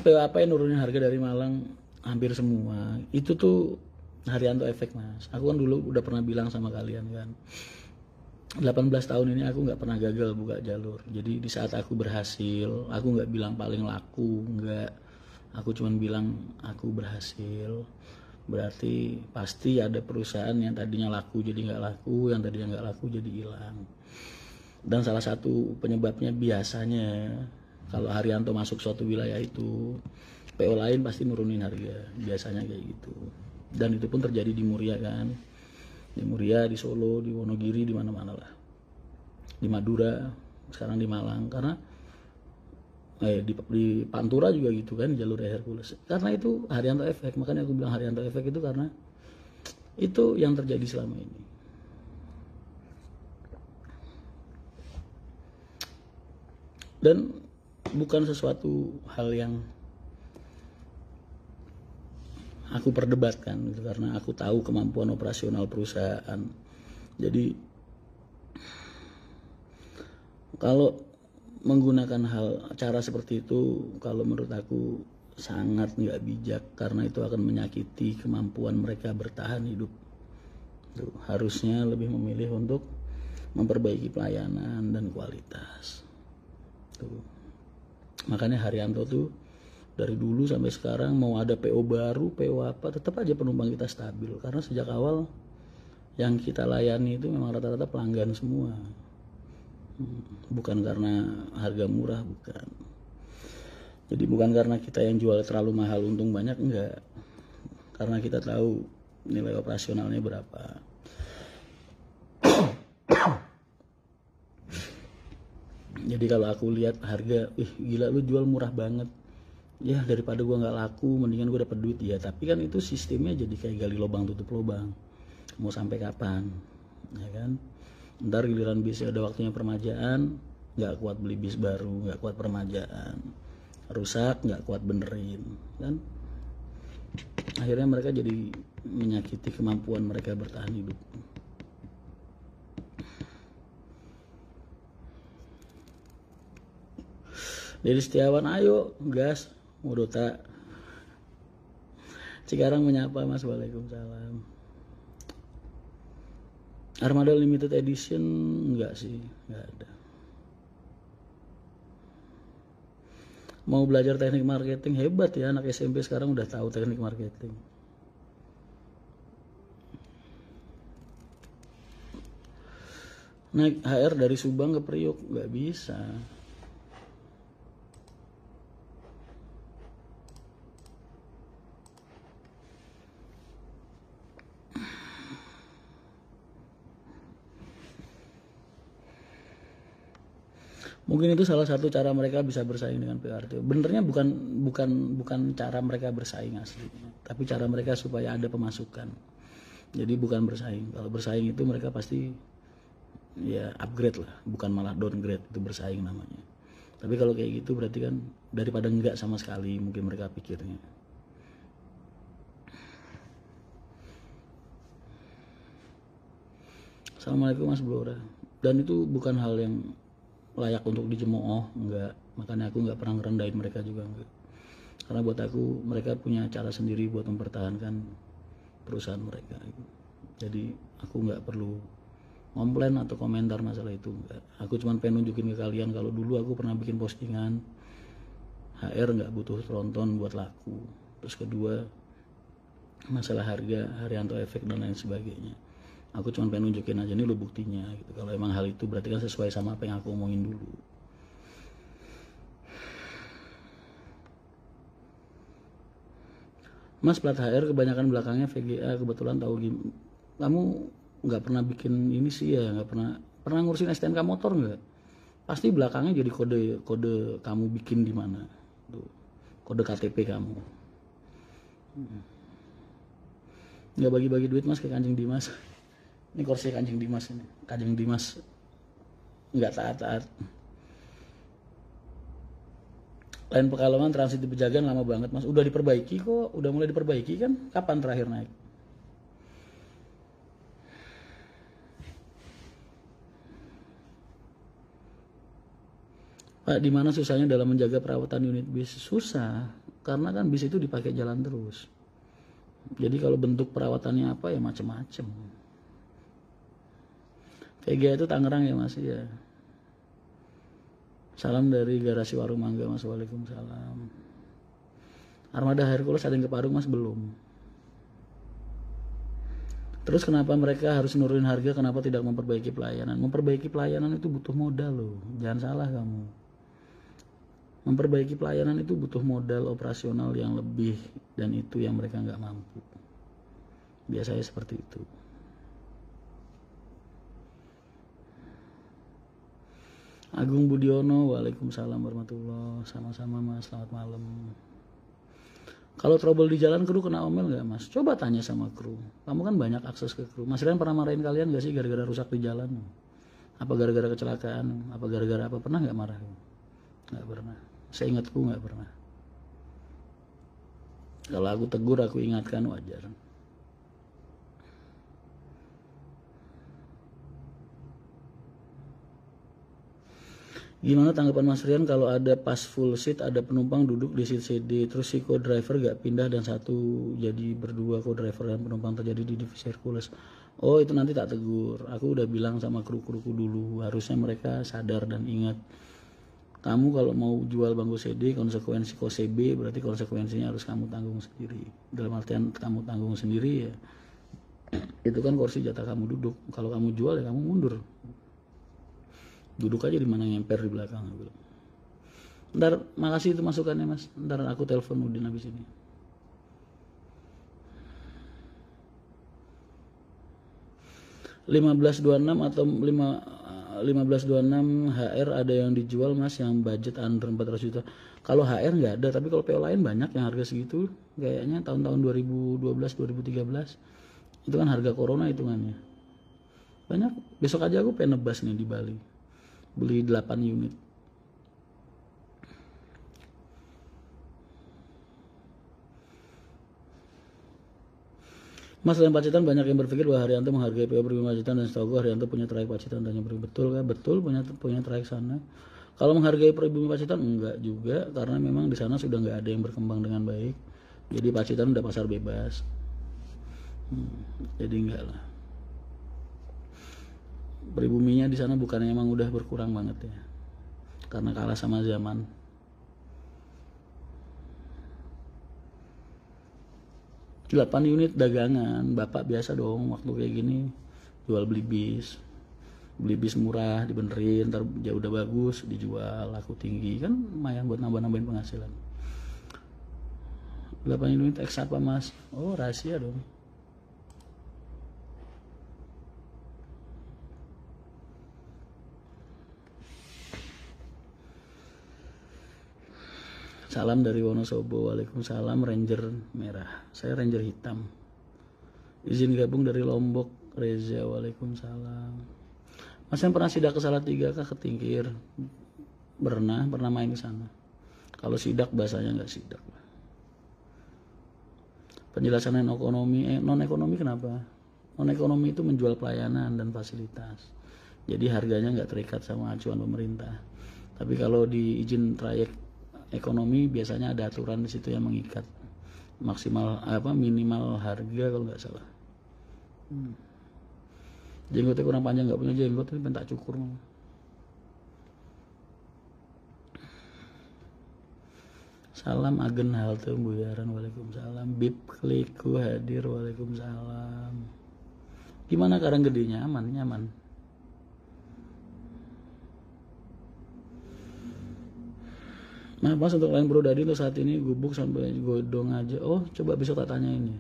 PO apa yang nurunin harga dari Malang? Hampir semua. Itu tuh Haryanto efek mas. Aku kan dulu udah pernah bilang sama kalian kan, 18 tahun ini aku nggak pernah gagal buka jalur. Jadi di saat aku berhasil, aku nggak bilang paling laku, nggak. Aku cuman bilang aku berhasil. Berarti pasti ada perusahaan yang tadinya laku jadi nggak laku, yang tadinya nggak laku jadi hilang. Dan salah satu penyebabnya biasanya kalau Haryanto masuk suatu wilayah itu, PO lain pasti nurunin harga. Biasanya kayak gitu. Dan itu pun terjadi di Muria kan. Di Muria, di Solo, di Wonogiri, di mana-mana lah, di Madura, sekarang di Malang, karena di Pantura juga gitu kan, jalur Hercules, karena itu Haryanto efek. Makanya aku bilang Haryanto efek itu karena itu yang terjadi selama ini. Dan bukan sesuatu hal yang aku perdebatkan gitu, karena aku tahu kemampuan operasional perusahaan. Jadi kalau menggunakan cara seperti itu, kalau menurut aku sangat nggak bijak, karena itu akan menyakiti kemampuan mereka bertahan hidup. Tuh, harusnya lebih memilih untuk memperbaiki pelayanan dan kualitas. Tuh. Makanya Haryanto tuh dari dulu sampai sekarang mau ada PO baru, PO apa, tetap aja penumpang kita stabil. Karena sejak awal yang kita layani itu memang rata-rata pelanggan semua. Bukan karena harga murah, bukan. Jadi bukan karena kita yang jual terlalu mahal untung banyak, enggak. Karena kita tahu nilai operasionalnya berapa. Jadi kalau aku lihat harga, gila lu jual murah banget. Ya daripada gue nggak laku, mendingan gue dapat duit. Ya tapi kan itu sistemnya jadi kayak gali lubang tutup lubang. Mau sampai kapan, ya kan? Ntar giliran bisnya ada waktunya permajaan, nggak kuat beli bis baru, nggak kuat permajaan, rusak nggak kuat benerin, kan? Akhirnya mereka jadi menyakiti kemampuan mereka bertahan hidup. Dari Setiawan, ayo gas. Mudota Cikarang menyapa mas, waalaikumsalam. Armada limited edition enggak sih, enggak ada. Mau belajar teknik marketing, hebat ya anak SMP sekarang udah tahu teknik marketing. Naik HR dari Subang ke Priok nggak bisa. Mungkin itu salah satu cara mereka bisa bersaing dengan PRT. Benernya bukan cara mereka bersaing asli, tapi cara mereka supaya ada pemasukan. Jadi bukan bersaing. Kalau bersaing itu mereka pasti ya upgrade lah, bukan malah downgrade. Itu bersaing namanya. Tapi kalau kayak gitu berarti kan daripada enggak sama sekali, mungkin mereka pikirnya. Assalamualaikum Mas Blora. Dan itu bukan hal yang layak untuk dijemooh, enggak. Makanya aku nggak pernah ngerendahin mereka juga, enggak. Karena buat aku mereka punya cara sendiri buat mempertahankan perusahaan mereka. Jadi aku nggak perlu komplain atau komentar masalah itu, enggak. Aku cuma pengen nunjukin ke kalian kalau dulu aku pernah bikin postingan HR nggak butuh tronton buat laku. Terus kedua masalah harga, Haryanto efek dan lain sebagainya. Aku cuma pengen nunjukin aja, ini lo buktinya gitu. Kalau emang hal itu berarti kan sesuai sama apa yang aku omongin dulu. Mas plat HR kebanyakan belakangnya VGA, kebetulan tahu kamu nggak pernah bikin ini sih ya, nggak pernah ngurusin STNK motor nggak? Pasti belakangnya jadi kode kamu bikin di mana, tuh kode KTP kamu. Nggak bagi-bagi duit mas kayak Kanjeng Dimas. Ini kursi Kanjeng Dimas ini. Kanjeng Dimas nggak taat-taat. Lain Pekalongan transit di Pejagan lama banget mas. Udah diperbaiki kok, udah mulai diperbaiki kan? Kapan terakhir naik? Pak, di mana susahnya dalam menjaga perawatan unit bis? Susah. karena kan bis itu dipakai jalan terus. Jadi kalau bentuk perawatannya apa ya macam-macam. VG itu Tangerang ya Mas ya. Salam dari garasi Warung Mangga Mas. Waalaikumsalam. Armada Hercules ada yang ke Parung Mas? Belum. Terus kenapa mereka harus nurunin harga? Kenapa tidak memperbaiki pelayanan? Memperbaiki pelayanan itu butuh modal loh. Jangan salah kamu. Memperbaiki pelayanan itu butuh modal operasional yang lebih, dan itu yang mereka nggak mampu. Biasanya seperti itu. Agung Budiono, waalaikumsalam warahmatullahi. Sama-sama Mas, selamat malam. Kalau trouble di jalan, kru kena omel nggak Mas? Coba tanya sama kru. Kamu kan banyak akses ke kru. Mas Rian pernah marahin kalian nggak sih gara-gara rusak di jalan? Apa gara-gara kecelakaan? Apa gara-gara apa? Pernah nggak marah? Nggak pernah. Saya ingatku nggak pernah. Kalau aku tegur, aku ingatkan, wajar. Gimana tanggapan Mas Rian kalau ada pas full seat, ada penumpang duduk di seat CD, terus si co-driver gak pindah dan satu jadi berdua co-driver dan penumpang terjadi di divisi Hercules? Oh itu nanti tak tegur. Aku udah bilang sama kru-kruku dulu, harusnya mereka sadar dan ingat. Kamu kalau mau jual bangku CD, konsekuensi COCB berarti konsekuensinya harus kamu tanggung sendiri. Dalam artian kamu tanggung sendiri ya, itu kan kursi jatah kamu duduk. Kalau kamu jual ya kamu mundur. Duduk aja di mana ngemper di belakang. Ntar, makasih itu masukannya Mas. Ntar aku telepon Udin habis ini. $15.26 atau 15.26 HR ada yang dijual Mas yang budget under 400 juta. Kalau HR nggak ada, tapi kalau PO lain banyak yang harga segitu. Kayaknya tahun-tahun 2012, 2013 itu kan harga corona hitungannya. Banyak. Besok aja aku pengen nebas nih di Bali. Beli 8 unit. Mas dan Pacitan banyak yang berpikir bahwa Haryanto menghargai PO Pribumi Pacitan, dan setahu Haryanto punya trayek Pacitan tanya Pribumi. Betul kan? Betul, punya trayek sana. Kalau menghargai Pribumi Pacitan enggak juga, karena memang di sana sudah nggak ada yang berkembang dengan baik. Jadi Pacitan udah pasar bebas. Jadi enggak lah. Pribuminya di sana bukannya emang udah berkurang banget ya, karena kalah sama zaman. Delapan unit dagangan, bapak biasa dong waktu kayak gini jual beli bis murah dibenerin, ntar ya udah bagus dijual laku tinggi, kan lumayan buat nambah-nambahin penghasilan. 8 unit X apa Mas? Oh rahasia dong. Salam dari Wonosobo. Waalaikumsalam. Ranger merah. Saya Ranger hitam. Izin gabung dari Lombok. Reza. Waalaikumsalam. Mas yang pernah sidak ke Salatiga kah? Ketingkir. Pernah main ke sana. Kalau sidak bahasanya nggak sidak. Penjelasan non ekonomi kenapa? Non ekonomi itu menjual pelayanan dan fasilitas. Jadi harganya nggak terikat sama acuan pemerintah. Tapi kalau di izin trayek ekonomi biasanya ada aturan di situ yang mengikat maksimal minimal harga kalau nggak salah. Jenggotnya kurang panjang, nggak punya jenggot tapi pengen tak cukur. Salam Agen Halte Buyaran. Waalaikumsalam. Bib Kliku hadir. Waalaikumsalam. Gimana Karanggedenya? Nyaman. Nah Mas, untuk lain Bro Dadi untuk saat ini gubuk sampai godong aja. Oh coba besok tak tanyain ya.